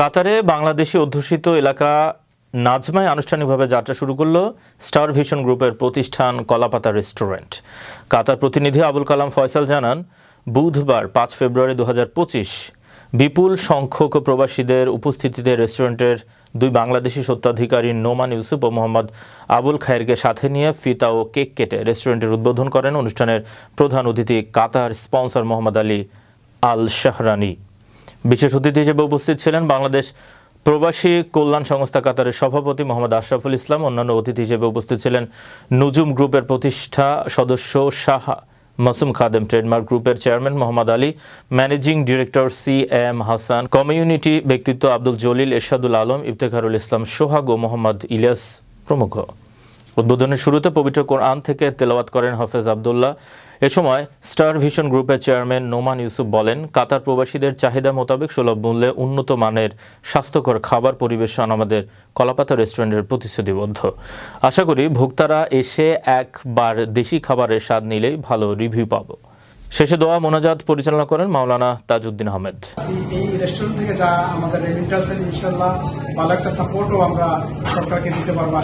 কাতারে বাংলাদেশি অধ্যুষিত এলাকা নাজমায় আনুষ্ঠানিকভাবে যাত্রা শুরু করল স্টার ভিশন গ্রুপের প্রতিষ্ঠান কলাপাতা রেস্টুরেন্ট। কাতার প্রতিনিধি আবুল কালাম ফয়সাল জানান, বুধবার 5 ফেব্রুয়ারি 2025 বিপুল সংখ্যক প্রবাসীদের উপস্থিতিতে রেস্টুরেন্টের দুই বাংলাদেশি স্বত্বাধিকারী নোমান ইউসুফ ও মোহাম্মদ আবুল খায়েরকে সাথে নিয়ে ফিতা ও কেক কেটে রেস্টুরেন্টের উদ্বোধন করেন অনুষ্ঠানের প্রধান অতিথি কাতার স্পন্সর মোহাম্মদ আলী আল শাহরানি। বিশেষ অতিথি হিসেবে উপস্থিত ছিলেন বাংলাদেশ প্রবাসী কল্যাণ সংস্থা কাতারের সভাপতি মোহাম্মদ আশরাফুল ইসলাম। অন্যান্য অতিথি হিসেবে উপস্থিত ছিলেন নুজুম গ্রুপের প্রতিষ্ঠা সদস্য শাহ মাসুম খাদেম, ট্রেডমার্ক গ্রুপের chairman Mohammad Ali, managing director CM Hasan, community ব্যক্তিত্ব আব্দুল জলিল, এরশাদুল আলম, ইফতেখারুল ইসলাম সোহাগ ও মোহাম্মদ ইলিয়াস প্রমুখ। উদ্বোধনের শুরুতে পবিত্র কোরআন থেকে তেলাওয়াত করেন হাফেজ আবদুল্লাহ। এ সময় স্টার ভিশন গ্রুপের চেয়ারম্যান নোমান ইউসুফ বলেন, কাতার প্রবাসীদের চাহিদা মোতাবেক সুলভ মূল্যে উন্নত মানের স্বাস্থ্যকর খাবার পরিবেশন আমাদের কলাপাতা রেস্টুরেন্টের প্রতিশ্রুতিবদ্ধ। আশা করি ভোক্তারা এসে একবার দেশি খাবারের স্বাদ নিলেই ভালো রিভিউ পাবো। শেষে দোয়া মোনাজাত পরিচালনা করেন মাওলানা তাজউদ্দিন আহমেদ। এই রেস্টুরেন্ট থেকে যা আমাদের রেমিটেন্স ইনশাআল্লাহ ভালো একটা সাপোর্টও আমরা সরকারকে দিতে পারবো।